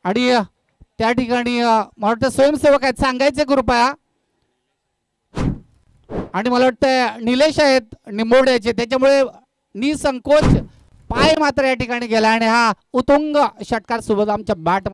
आणि त्या ठिकाणी मला वाटतं स्वयंसेवक आहेत, सांगायचे कृपया. आणि मला वाटतं निलेश आहेत निंबोड्याचे, त्याच्यामुळे निसंकोच पाय मात्र या ठिकाणी गेला आणि हा उत्तुंग षटकार सोबत आमच्या बॅट.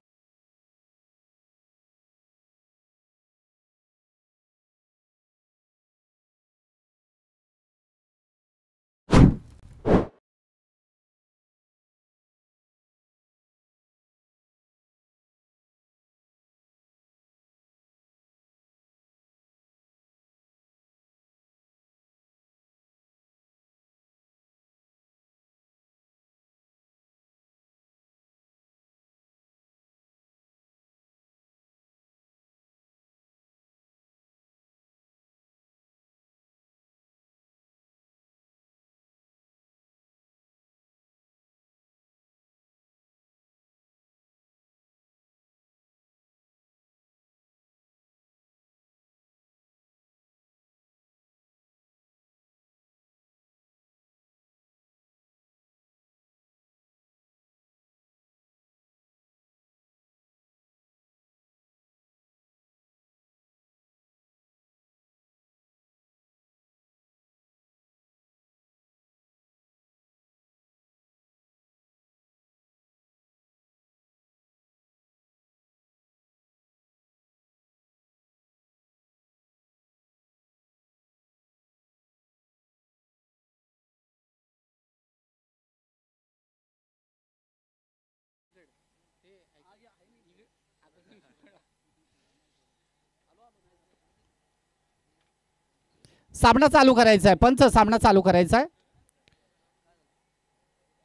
सामना चालू करायचा आहे, पंच सामना चालू करायचा आहे.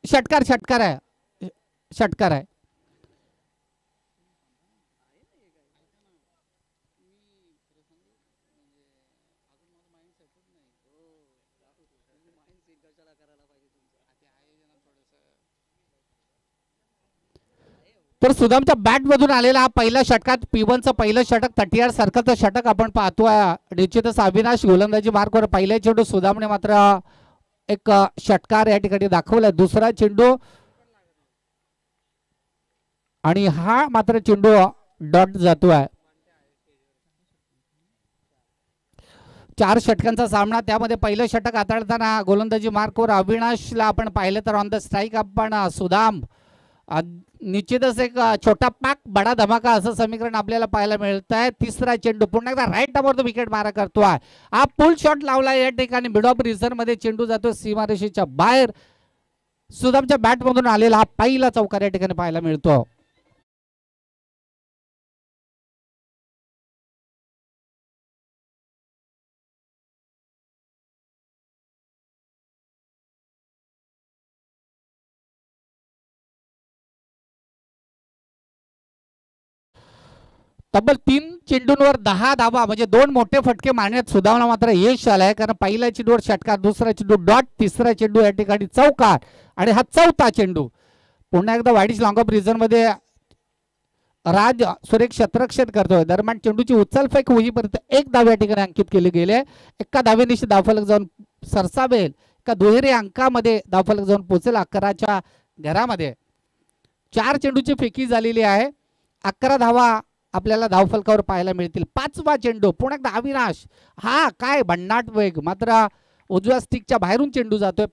षटकार षटकार आहे, षटकार आहे. तर सुदामच्या बॅट मधून आलेला हा पहिला षटकात P1चं पहिलं षटक 38 सर्कलचं षटक आपण पाहतोय. निश्चितच अविनाश गोलंदाजी मार्कवर पहिल्या चेंडू सुदामने मात्र एक षटकार या ठिकाणी दाखवला. दुसरा चेंडू आणि हा मात्र चेंडू डॉट जातोय. 4 षटकांचा सामना, त्यामध्ये पहिलं षटक हाताळताना गोलंदाजी मार्कवर अविनाशला आपण पाहिलं तर ऑन द स्ट्राईक आपण सुदाम. निश्चितच एक छोटा पाक बडा धमाका असं समीकरण आपल्याला पाहायला मिळत आहे. तिसरा चेंडू पुन्हा एकदा राईट वर विकेट मारा करतोय. हा पुल शॉट लावला या ठिकाणी मिड ऑफ रिझर्व मध्ये चेंडू जातो सीमारेषेच्या बाहेर. सुदामच्या बॅट मधून आलेला हा पहिला चौकार या ठिकाणी पाहायला मिळतो. तब्बल 3 चेंडूंवर 10 धावा म्हणजे 2 मोठे फटके मारण्यात सुदामला मात्र यश आलंय. कारण पहिल्या चेंडूवर षटकार, दुसरा चेंडू डॉट, तिसरा चेंडू या ठिकाणी चौकार आणि हा चौथा चेंडू. पुन्हा एकदा वाईडिश लॉंग ऑफ रिझन मध्ये राज सुरेख क्षेत्ररक्षण करतोय. दरम्यान चेंडूची उचलफेक होईपर्यंत एक धाव या ठिकाणी अंकित केले गेले. एका धावेनिशी धावफलक जाऊन सरसावेल, एका दुहेरी अंकामध्ये धावफलक जाऊन पोहोचेल 11च्या घरामध्ये. 4 चेंडूची फेकी झालेली आहे. 11 धावा आपल्याला धावफलकावर पाहायला मिळतील. 5वा चेंडू पुन्हा एकदा अविनाश, हा काय भन्नाट वेग, मात्र उजव्या स्टिकच्या बाहेरून चेंडू जातोय.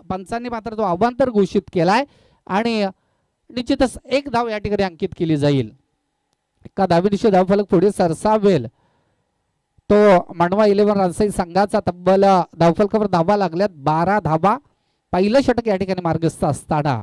पंचांनी मात्र तो अवांतर घोषित केलाय आणि निश्चितच एक धाव या ठिकाणी अंकित केली जाईल. एका धावेनिशी धावफलक पुढे सरसावेल. तो मांडवा 11 रनसही संघाचा तब्बल धावफलकावर धावा लागल्यात 12 धावा. पहिलं षटक या ठिकाणी मार्गस्थ असताना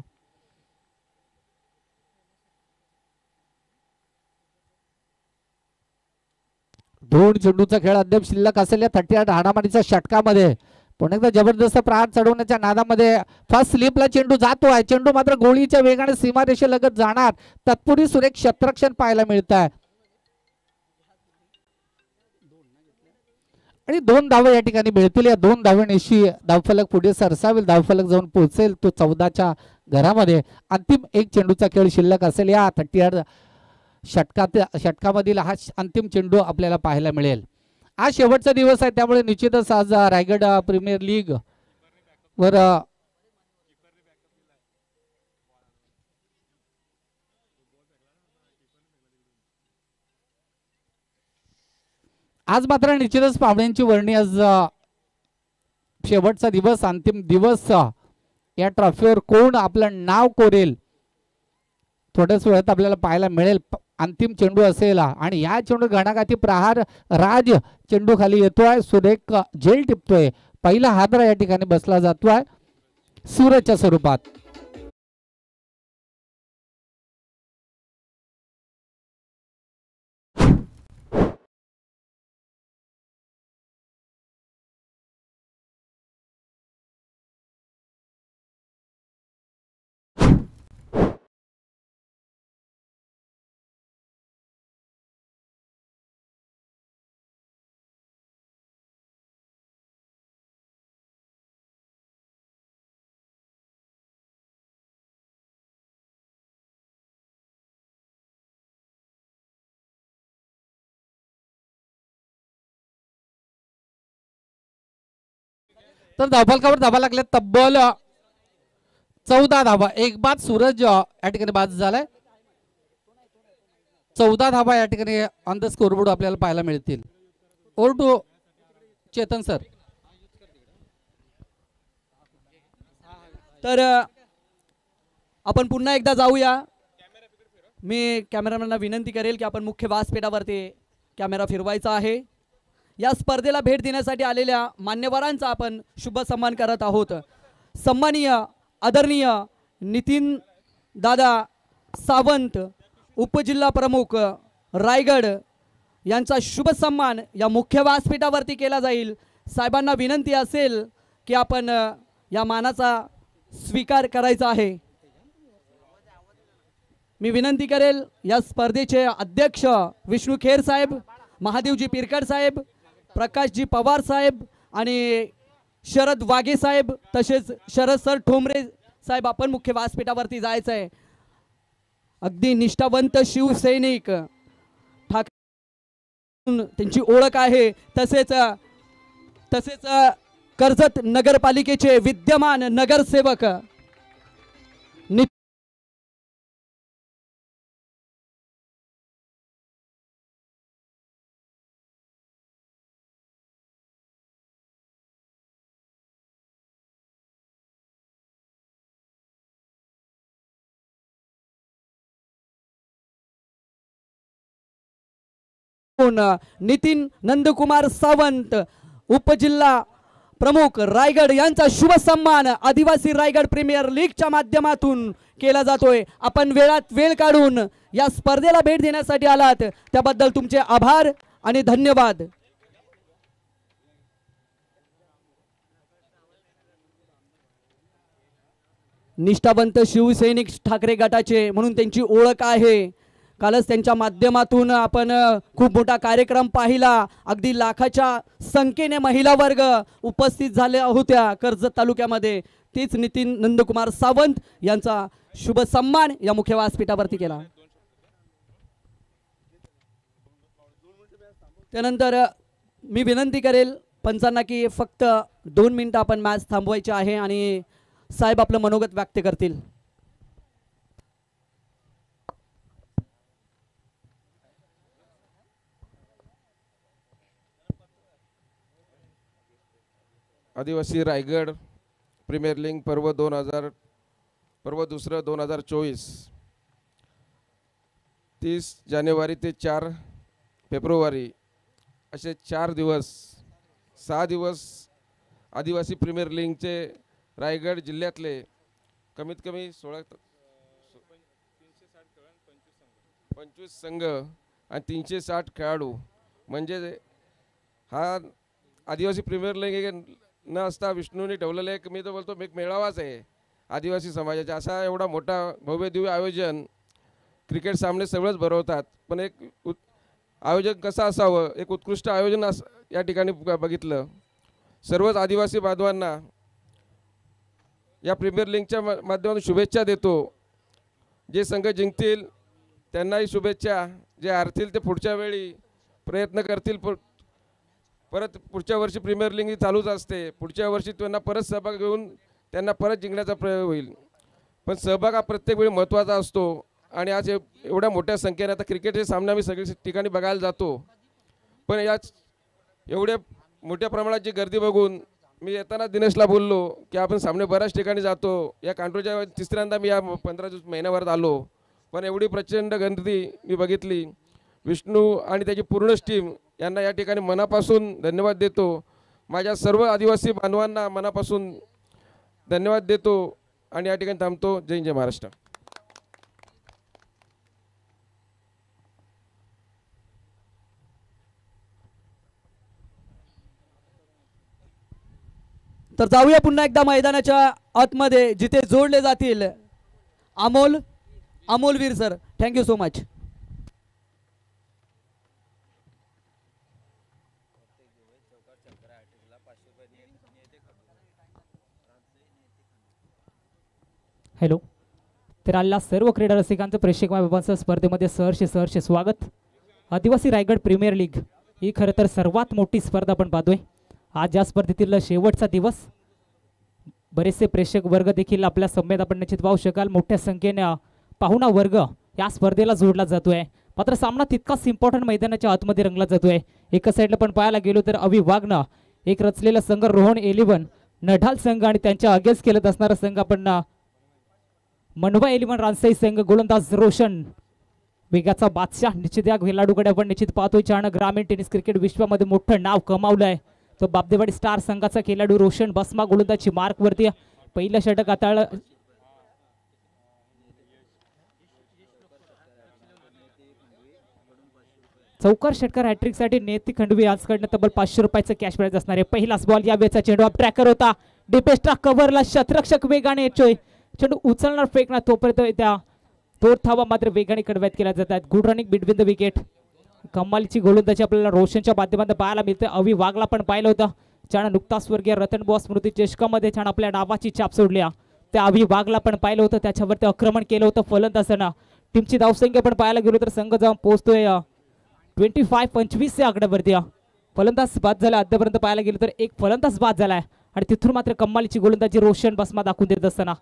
दोन चेंडूचा खेळ अद्याप शिल्लक असेल या 38 हाणामारीच्या षटकामध्ये. पुन्हा एकदा जबरदस्त प्रहार चढवण्याच्या नादामध्ये फर्स्ट स्लिपला चेंडू जातो आहे. चेंडू मात्र गोळीच्या वेगाने सीमारेषेलगत जाणार. तत्पूर्वी सुरेख क्षेत्ररक्षण पाहायला मिळत आहे आणि 2 धावा या ठिकाणी मिळतील. या 2 धावेनिशी धावफलक पुढे सरसावेल, धावफलक जाऊन पोहोचेल तो 14च्या घरामध्ये. अंतिम एक चेंडूचा खेळ शिल्लक असेल या 38 षटकामधील हा अंतिम चेंडू आपल्याला पाहायला मिळेल. आज शेवटचा दिवस आहे, त्यामुळे निश्चितच आज रायगड प्रीमियर लीग वर आज मात्र निश्चितच पाहुण्यांची वर्णी आज शेवटचा दिवस, अंतिम दिवस. या ट्रॉफीवर कोण आपलं नाव कोरेल थोड्याच वेळात आपल्याला पाहायला मिळेल. अंतिम चेंडू असेल आणि या चेंडू घणाघाती प्रहार राज चेंडू खाली येतोय, सुरेख झेल टिपतोय. पहिला हादरा या ठिकाणी बसला जातोय सूरजच्या स्वरूपात. तर धावफलकावर धावा लागल्या तब्बल 14 धावा. एक बाद सूरज या ठिकाणी बाद झालाय. 14 धावा या ठिकाणी ऑन द स्कोरबोर्ड आपल्याला पाहायला मिळतील. Over to Chetan sir. तर आपण पुन्हा एकदा जाऊया. मी कॅमेरामॅनला विनंती करेल की आपण मुख्य व्यासपीठावरती कॅमेरा फिरवायचा आहे. या स्पर्धेला भेट देण्यासाठी आलेल्या मान्यवरांचा आपण शुभ सन्मान करत आहोत. सन्माननीय आदरणीय नितीन दादा सावंत, उपजिल्हा प्रमुख रायगड यांचा शुभ सन्मान या मुख्य व्यासपीठावरती केला जाईल. साहेबांना विनंती असेल की आपण या मानाचा स्वीकार करायचा आहे. मी विनंती करेल या स्पर्धेचे अध्यक्ष विष्णू खेर साहेब, महादेवजी पिरकर साहेब, प्रकाशजी पवार साहेब आणि शरद वाघे साहेब, तसेच शरद सर ठोंबरे साहेब, आपण मुख्य व्यासपीठावरती जायचं आहे. अगदी निष्ठावंत शिवसैनिक ठाकरे त्यांची ओळख आहे. तसेच कर्जत नगरपालिकेचे विद्यमान नगरसेवक नितीन नंदकुमार सावंत, उपजिल्हा प्रमुख रायगड यांचा शुभ सन्मान आदिवासी रायगड प्रीमियर लीगच्या माध्यमातून केला जातोय. आपण वेळात वेळ काढून या स्पर्धेला भेट देण्यासाठी आलात त्याबद्दल तुमचे आभार आणि धन्यवाद. निष्ठावंत शिवसैनिक ठाकरे गटाचे म्हणून त्यांची ओळख आहे. कालच त्यांच्या माध्यमातून आपण खूप मोठा कार्यक्रम पाहिला. अगदी लाखाच्या संख्येने महिला वर्ग उपस्थित झाल्या होत्या कर्जत तालुक्यामध्ये. तीच नितीन नंदकुमार सावंत यांचा शुभ सन्मान या मुख्य व्यासपीठावरती केला. त्यानंतर मी विनंती करेल पंचांना की फक्त 2 मिनिटं आपण मॅच थांबवायची आहे आणि साहेब आपलं मनोगत व्यक्त करतील. आदिवासी रायगड प्रीमियर लीग पर्व 2024 30 जानेवारी ते 4 फेब्रुवारी असे 4 दिवस 6 दिवस आदिवासी प्रीमियर लीगचे रायगड जिल्ह्यातले कमीत कमी 25 संघ आणि 360 खेळाडू म्हणजे हा आदिवासी प्रीमियर लीग न असता विष्णूने ठेवलेलं एक, मी तर बोलतो एक मेळावाच आहे आदिवासी समाजाचा. असा एवढा मोठा भव्य दिव्य आयोजन, क्रिकेट सामने सगळंच भरवतात पण एक आयोजन कसं असावं, एक उत्कृष्ट आयोजन या ठिकाणी बघितलं. सर्वच आदिवासी बांधवांना या प्रीमियर लीगच्या माध्यमातून शुभेच्छा देतो. जे संघ जिंकतील त्यांनाही शुभेच्छा, जे हारतील ते पुढच्या वेळी प्रयत्न करतील. परत पुढच्या वर्षी प्रीमियर लीग चालूच असते, पुढच्या वर्षी त्यांना परत सहभाग घेऊन त्यांना परत जिंकण्याचा प्रयोग होईल. पण सहभाग हा प्रत्येक वेळी महत्त्वाचा असतो आणि आज एवढ्या मोठ्या संख्येने आता क्रिकेटचे सामने आम्ही सगळे ठिकाणी बघायला जातो. पण या एवढ्या मोठ्या प्रमाणाची गर्दी बघून मी येताना दिनेशला बोललो की आपण सामने बऱ्याच ठिकाणी जातो, या कांटूरच्या तिसऱ्यांदा मी या 15 महिन्याभरात आलो, पण एवढी प्रचंड गर्दी मी बघितली. विष्णू आणि त्याची पूर्ण टीम यांना या ठिकाणी मनापासून धन्यवाद देतो. माझ्या सर्व आदिवासी बांधवांना मनापासून धन्यवाद देतो आणि या ठिकाणी थांबतो. जय हिंद, जय महाराष्ट्र. तर जाऊया पुन्हा एकदा मैदानाच्या आतमध्ये जिथे जोडले जातील Amolveer sir. Thank you so much. Hello. तर आलेल्या सर्व क्रीडा रसिकांचं प्रेक्षक बाबांचं स्पर्धेमध्ये सहर्ष स्वागत. आदिवासी रायगड प्रीमियर लीग ही खरं तर सर्वात मोठी स्पर्धा आपण पाहतोय. आज या स्पर्धेतील शेवटचा दिवस. बरेचसे प्रेक्षक वर्ग देखील आपल्या समेत आपण निश्चित पाहू शकाल. मोठ्या संख्येने पाहुणा वर्ग या स्पर्धेला जोडला जातोय. मात्र सामना तितकाच इम्पॉर्टंट मैदानाच्या आतमध्ये रंगला जातोय. एका साईडला पण पाहायला गेलो तर अवि वाघना एक रचलेला संघ रोहन 11 नढाल संघ आणि त्यांच्या अगेन्स्ट खेळत असणारा संघ आपण मनवा 11 रानसाई संघ. गोलंदाज रोशन वेगाचा बादशाह. निश्चित या खेळाडूकडे आपण निश्चित पाहतोय. ज्यानं ग्रामीण टेनिस क्रिकेट विश्वामध्ये मोठं नाव कमावलंय तो बापदेवाडी स्टार संघाचा खेळाडू रोशन बसमा. गोलंदाजी मार्क वरती पहिलं षटक हाताळलं. चौकार षटकार हॅट्रिक साठी नेती खंडवी आजकडनं तब्बल 500 रुपयाचं कॅश प्राइज असणार आहे. पहिलाच बॉल या वेळचा चेंडू अप ट्रॅकर होता. डिपेस्ट्रा कव्हरला शतरक्षक वेगाने येतोय. चेंडू उचलणार फेकणार तोपर्यंत त्या तो धावा मात्र वेगाने कडव्यात केल्या जातात. Good running between the wicket. कमालीची गोलंदाजी आपल्याला रोशनच्या माध्यमातून पाहायला मिळते. अवि वाघला पण पाहिलं होतं. ज्यानं नुकताच स्वर्गीय रतन बुवा स्मृती चषकामध्ये छान आपल्या नावाची छाप सोडली. त्या अवि वाघला पण पाहिलं होतं. त्याच्यावरती आक्रमण केलं होतं फलंदाजांना. टीमची धावसंख्या पण पाहायला गेलो तर संघ जाऊन पोहोचतोय 25-25 या आकड्यावरती. फलंदाज बाद झाला अद्यापर्यंत पाहायला गेलो तर एक फलंदाज बाद झालाय आणि तिथून मात्र कमालीची गोलंदाजी रोशन बसमा दाखवून देत असताना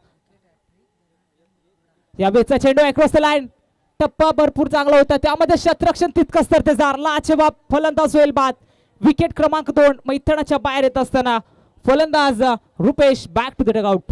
या वेळचा चेंडू अक्रॉस द लाईन. टप्पा भरपूर चांगला होता. त्यामध्ये शतरक्षण तितकंच तर ते जारला जवाब. फलंदाज होईल बाद. विकेट क्रमांक 2 मैदानाच्या बाहेर येत असताना फलंदाज Rupesh back to the dugout.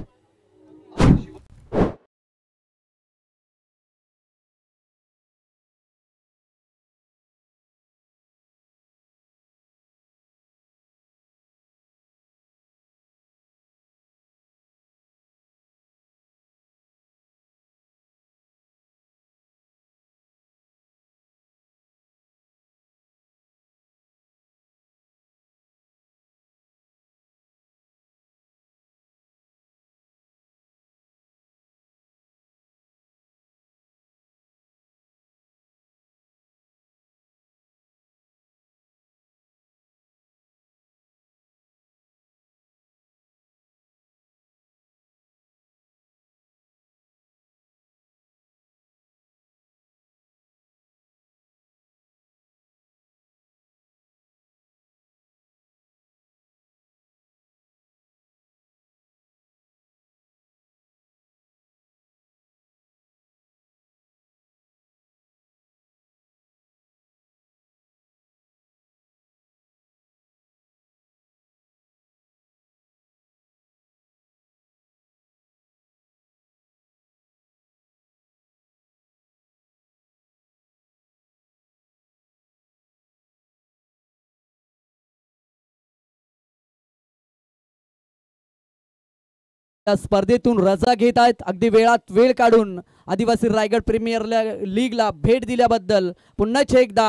या स्पर्धेतून रजा घेत आहेत. अगदी वेळात वेळ काढून आदिवासी रायगड प्रीमियर लीगला भेट दिल्याबद्दल पुन्हा एकदा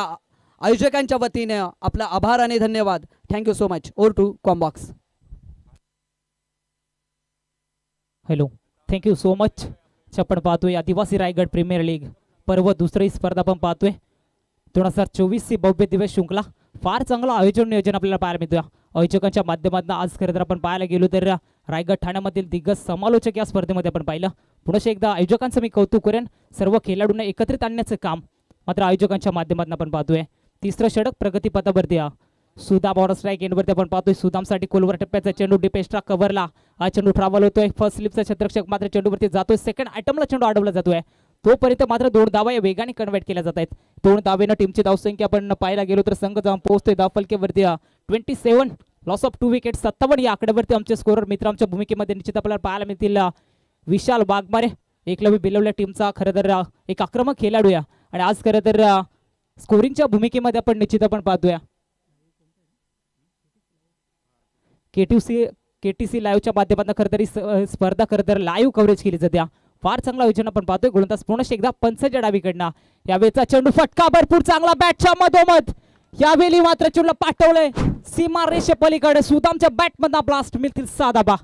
आयोजकांच्या वतीने आपला आभार आणि धन्यवाद. Thank you so much. Over to combox. Hello. Thank you so much. आपण पाहतोय आदिवासी रायगड प्रीमियर लीग पर्व दुसरी स्पर्धा पण पाहतोय. 2024 ची भव्य दिवस श्रृंखला. फार चांगलं आयोजन नियोजन आपल्याला पाहायला मिळतोय आयोजकांच्या माध्यमातून. आज खरं तर आपण पाहायला गेलो तर रायगड ठाण्यामधील दिग्गज समालोचक या स्पर्धेमध्ये आपण पाहिलं. पुन्हा एकदा आयोजकांचं मी कौतुक करेन. सर्व खेळाडूंना एकत्रित आणण्याचं काम मात्र आयोजकांच्या माध्यमातून आपण पाहतोय. तिसरं षटक प्रगतीपथावरती सुदाम ऑन स्ट्राईक एंडवरती आपण पाहतोय. सुदामसाठी कोलवर टप्प्याचा चेंडू डिपेस्ट्रा कव्हरला. हा चेंडू ट्रॅव्हल होतोय. फर्स्ट स्लिपचा शतरक्षक मात्र चेंडूवरती जातोय. सेकंड आयटमला चेंडू अडवला जातोय. तोपर्यंत मात्र 2 धावा या वेगाने कन्वर्ट केल्या जात आहेत. 2 धावेनं टीमची धावसंख्या आपण पाहायला गेलो तर संघ जाऊन पोहोचतोय धावफलकेवरती 27 लॉस ऑफ 2 विकेट 57 या आकड्यावरती आमचे स्कोरर मित्र आमच्या भूमिकेमध्ये निश्चित आपल्याला पाहायला मिळतील विशाल वाघमारे एकलव्य बिलवल्या टीमचा खरं तर एक आक्रमक खेळाडू या आणि आज खरं तर स्कोरिंगच्या भूमिकेमध्ये आपण निश्चित आपण पाहतोय केटीसी लाईव्हच्या माध्यमातून खरं तरी स्पर्धा खरं तर लाईव्ह कव्हरेज केली जाते फार चांगला योजना आपण पाहतोय गोलंदाज पुन्हा एकदा पंचाच्या डावीकडनं यावेळेचा चेंडू फटका भरपूर चांगला बॅटच्या मधोमध यावेळी मात्र चेंडूला पाठवलंय सीमा रेषे पलीकडे सुदामच्या बॅटमधला ब्लास्ट मिळतील 6 धाबा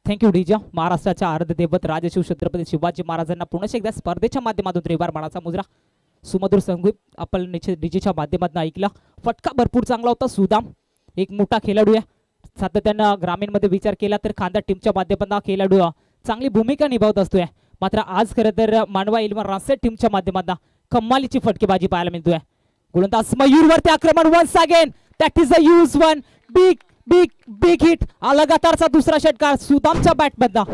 थँक्यू डीजा महाराष्ट्राच्या आराध्य राजशिव छत्रपती शिवाजी महाराजांना पुन्हा एकदा स्पर्धेच्या माध्यमातून त्रिवार मानाचा मुजरा सुमधुर संगीत आपण डीजेच्या माध्यमातून ऐकला फटका भरपूर चांगला होता सुदाम एक मोठा खेळाडू आहे सातत्यानं ग्रामीण मध्ये विचार केला तर खांदा टीमच्या माध्यमातून खेळाडू चांगली भूमिका निभावत असतोय मात्र आज खरं तर मांडवा इल्मा रासेट टीमच्या माध्यमातून कमालीची फटकेबाजी पाहायला मिळतोय गोलंदाज मयूरवरती आक्रमण once again that is a huge one big big big hit लगातारचा दुसरा षटकार सुदामच्या बॅटमधला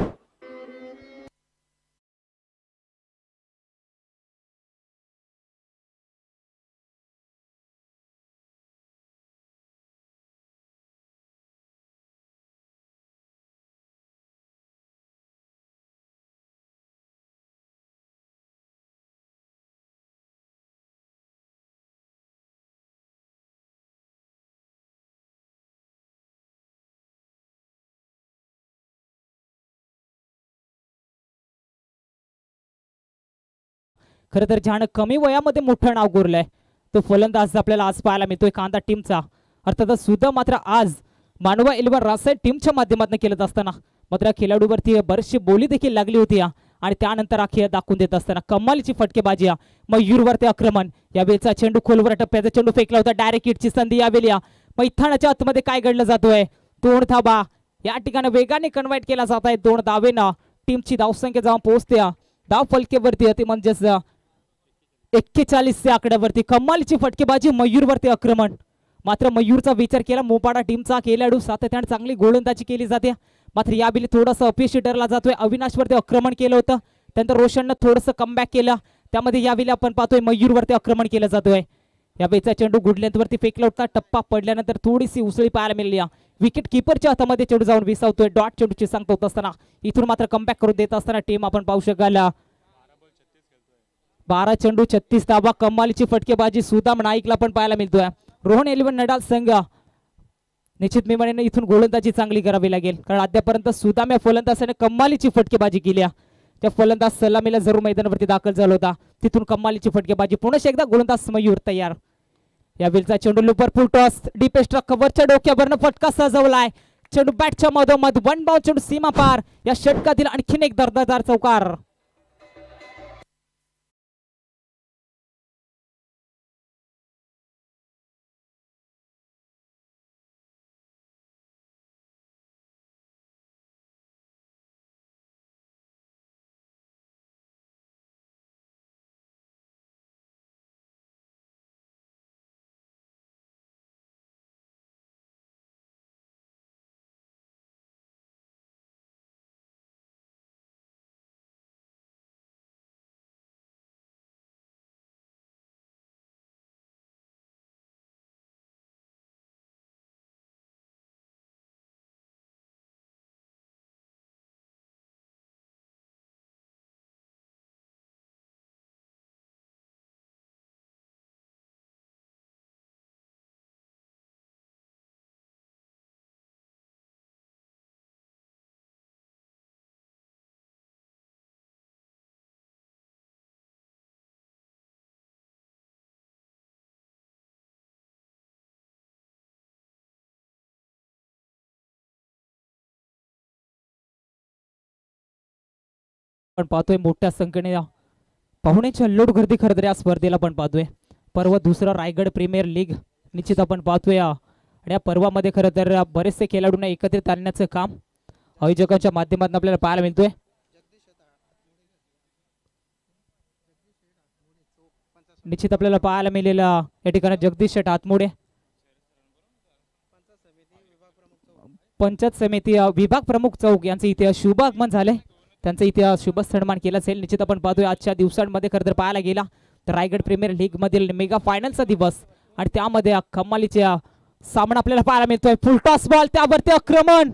खरं तर ज्यानं कमी वयामध्ये मोठं नाव कोरलंय तो फलंदाज आपल्याला आज पाहायला मिळतोय कांदा टीमचा अर्थातच सुद्धा मात्र आज मानवा इल्वा रासायन टीमच्या माध्यमातून केलं असताना मात्र खेळाडूवरती बरीचशी बोली देखील लागली होती आणि त्यानंतर खेळ दाखवून देत असताना कमालीची फटकेबाजी मयूरवरती आक्रमण यावेळेचा चेंडू खोलवर टप्प्याचा चेंडू फेकला होता डायरेक्ट हिटची संधी यावेळी मैदानाच्या आतमध्ये काय घडलं जातोय 2 धाबा या ठिकाणी वेगाने कन्वर्ट केला जात आहे 2 धावेनं टीमची धावसंख्या जाऊन पोहोचते धाव फलकेवरती होती म्हणजेच 41 आकड्यावरती कमालीची फटकेबाजी मयूरवरती आक्रमण मात्र मयूरचा विचार केला मोपाडा टीमचा खेळाडू सातत्याने चांगली गोलंदाजी केली जाते मात्र यावेळी थोडासा अपयशी ठरला जातोय अविनाशवरती आक्रमण केलं होतं त्यानंतर रोशननं थोडंसं कमबॅक केलं त्यामध्ये यावेळी आपण पाहतोय मयूरवरती आक्रमण केलं जातोय यावेळीचा चेंडू गुडलेंथवरती फेकला होता टप्पा पडल्यानंतर थोडीशी उसळी पाहायला मिळाली विकेट किपरच्या हातामध्ये चेंडू जाऊन विसावतोय डॉट चेंडूची सांगता होत असताना इथून मात्र कमबॅक करून देत असताना टीम आपण पाहू शकाल 12 चेंडू 36 धावा कमालीची फटकेबाजी सुदाम नाईकला पण पाहायला मिळतोय रोहन 11 नडाल संघ निश्चित मी म्हणेन इथून गोलंदाजी चांगली करावी लागेल कारण अद्यापर्यंत सुदाम या फलंदाजाने कमालीची फटकेबाजी केली त्या फलंदाज सलामीला जरूर मैदानावरती दाखल झाला होता तिथून कमालीची फटकेबाजी पुन्हा एकदा गोलंदाज मयूर तयार यावेळीचा चेंडू लुपर फुल टॉस डीप एक्स्ट्रा कव्हरच्या डोक्यावरनं फटका सजवलाय चेंडू बॅटच्या मधोमध वन बाउंड चेंडू सीमा पार या षटकातील आणखीन एक दर्जेदार चौकार पण पाहतोय मोठ्या संख्येने पाहुण्याची अल्लोड गर्दी खरं तर या स्पर्धेला पण पाहतोय पर्व दुसरा रायगड प्रीमियर लीग निश्चित आपण पाहतोय आणि या पर्वामध्ये खरं तर बरेचसे खेळाडूंना एकत्रित आणण्याचं काम आयोजकांच्या माध्यमातून आपल्याला पाहायला मिळतोय निश्चित आपल्याला पाहायला मिळेल या ठिकाणी जगदीश शेठ आतमोडे पंचायत समिती विभाग प्रमुख चौक यांचे इथे शुभ आगमन झाले. त्यांचं इथे शुभ सन्मान केला जाईल. निश्चित आपण पाहतोय आजच्या दिवसांमध्ये खरं तर पाहायला गेला तर रायगड प्रीमियर लीग मधील मेगा फायनलचा दिवस आणि त्यामध्ये कमालीचे सामना आपल्याला पाहायला मिळतोय. फुलटॉस बॉल, त्यावरती आक्रमण,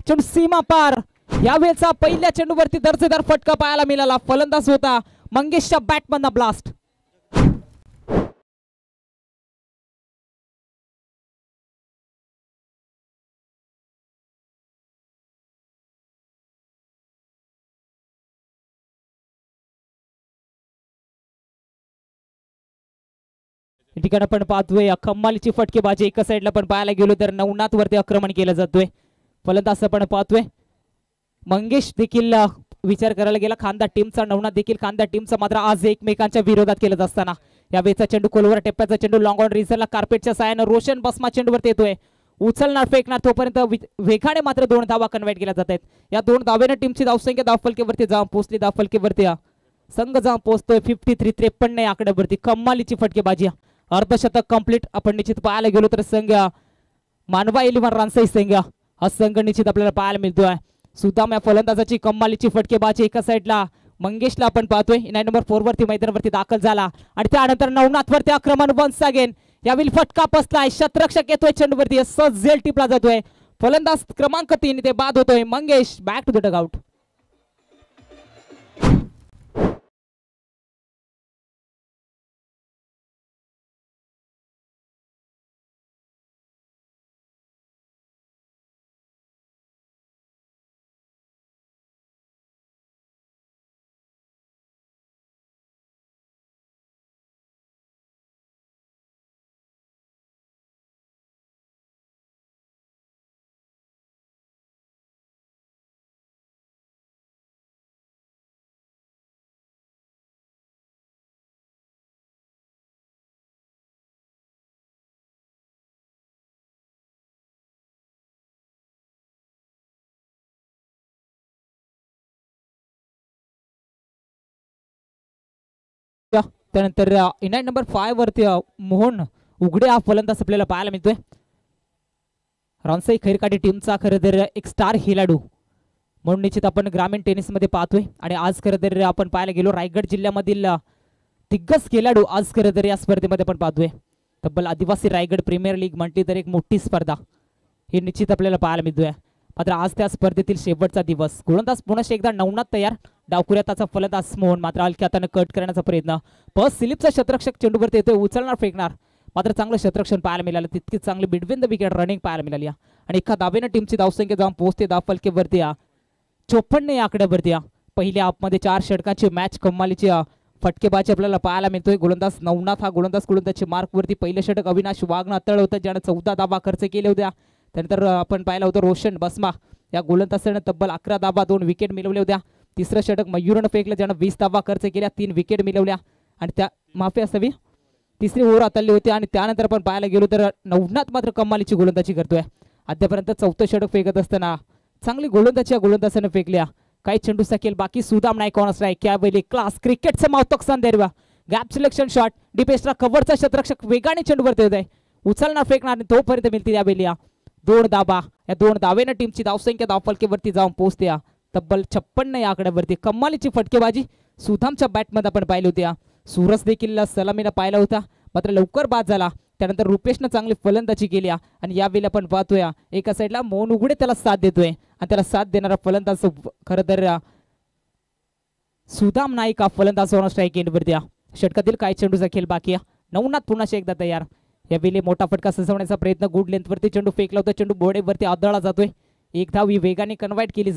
चेंडू सीमा पार. यावेळेचा पहिल्या चेंडूवरती दर्जेदार फटका पाहायला मिळाला. फलंदाज होता मंगेशच्या बॅटमधला ब्लास्ट. या ठिकाणी आपण पाहतोय कमालीची फटकेबाजी. एका साईडला पण पाहायला गेलो तर नवनाथ वरती आक्रमण केलं जातोय. फलंदाज आपण पाहतोय मंगेश देखील विचार करायला गेला खांदा टीमचा, नवनाथ देखील खांदा टीमचा, मात्र आज एकमेकांच्या विरोधात केलं असताना यावेळेचा चेंडू खोलवर टेप्प्याचा चेंडू लॉंग ऑन रिझरला कार्पेटच्या साहाय्याने रोशन बसमा चेंडूवरती येतोय. उचलणार फेकणार तोपर्यंत वेगाने मात्र 2 धावा कन्वर्ट केल्या जात आहेत. या 2 धावेने टीमची धावसंख्या धावफलकेवरती जाऊन पोहोचली. धावफलकेवरती संघ जाऊन पोहोचतोय 53-53 या आकड्यावरती. कमालीची फटकेबाजी, अर्धशतक कंप्लीट. आपण निश्चित पाहायला गेलो तर संघ मानवा 11 रनचा संघ हा संघ निश्चित आपल्याला पाहायला मिळतोय. सुदाम या फलंदाजाची कमालीची फटकेबाजी. एका साईडला मंगेशला आपण पाहतोय 9 नंबर 4 वरती मैदानावरती दाखल झाला आणि त्यानंतर नवनाथ वरती आक्रमण वन्स अगेन. यावेळी फटका बसलाय, शतरक्षक येतोय चेंडूवरती, सहज झेल टिपला जातोय. फलंदाज क्रमांक 3 ते बाद होतोय Mangesh. Back to the dugout. त्यानंतर 9 नंबर 5 वरती मोहन उघडे हा फलंदाज आपल्याला पाहायला मिळतोय. रॉन्साई खैरकाठी टीमचा खरं तर एक स्टार खेळाडू म्हणून निश्चित आपण ग्रामीण टेनिसमध्ये पाहतोय. आणि आज खरं तर आपण पाहायला गेलो रायगड जिल्ह्यामधील दिग्गज खेळाडू आज खरं तर या स्पर्धेमध्ये आपण पाहतोय. तब्बल आदिवासी रायगड प्रीमियर लीग म्हटली तर एक मोठी स्पर्धा हे निश्चित आपल्याला पाहायला मिळतोय. मात्र आज त्या स्पर्धेतील शेवटचा दिवस. गोलंदाज पुन्हा एकदा नवनाथ तयार. डावखुऱ्यात त्याचा फलंदाज मोहन मात्र हलक्या हाताने कट करण्याचा प्रयत्न. बस सिलिपचा शतरक्षक चेंडूवरती येतोय, उचलणार फेकणार, मात्र चांगलं शतरक्षण पाहायला मिळालं. तितकीच चांगली बिटवीन द विकेट रनिंग पाहायला मिळाली आणि एका दाबेने टीमची धावसंख्या जाऊन पोहोचते धावफलकेवरती 54 या आकड्यावरती. पहिल्या हाफमध्ये 4 षटकांची मॅच कमालीची फटकेबाजी आपल्याला पाहायला मिळतोय. गोलंदाज नवनाथ हा गोलंदाज मार्कवरती पहिलं षटक अविनाश वाघ तळ होतं ज्याने 14 धावा खर्च केले होत्या. त्यानंतर आपण पाहिलं होतं रोशन बसमा या गोलंदाजाने तब्बल 11 धावा 2 विकेट मिळवल्या होत्या. तिसरं षटक मयूरनं फेकलं ज्यानं 20 धावा खर्च केल्या, 3 विकेट मिळवल्या आणि त्या माफी असावी तिसरी ओव्हर हाताळली होती. आणि त्यानंतर आपण पाहायला गेलो तर नवनाथ मात्र कमालीची गोलंदाजी करतोय. अद्यापर्यंत 4थं षटक फेकत असताना चांगली गोलंदाजी गोलंदाजाने फेकल्या. काही चेंडू सकेल बाकी सुदाम नाईक ऑन स्ट्राईक. यावेळी क्लास क्रिकेटचं मावतक संदर्भ गॅप सिलेक्शन शॉट डिपेस्ट्रा कव्हरचा शतरक्षक वेगाने चेंडूवरती होत आहे. उचलणार फेकणार आणि तोपर्यंत मिळते यावेळी 2 धाबा. या 2 धावेने टीमची धावसंख्या धावफलकेवरती जाऊन पोहोचते तब्बल 56 या आकड्यावरती. कमालीची फटकेबाजी सुदामच्या बॅटमध्ये आपण पाहिली होती. सूरज देखील सलामीला पाहिला होता मात्र लवकर बाद झाला. त्यानंतर रुपेशनं चांगली फलंदाजी केली आणि यावेळी आपण पाहतोय एका साईडला मोहन उघडे त्याला साथ देतोय आणि त्याला साथ देणारा फलंदाज खरं तर सुदाम नाईक हा फलंदाज ऑन स्ट्राईक एंडवरती. षटकातील काही चेंडूचा खेळ बाकी. नवनाथ पुन्हा एकदा तयार. यावेळी मोठा फटका सजवण्याचा प्रयत्न. गुड लेंथवरती चेंडू फेकला होता, चेंडू बोर्डेवरती आदळला जातोय. एक धाव ही वेगाने कन्वर्ट केली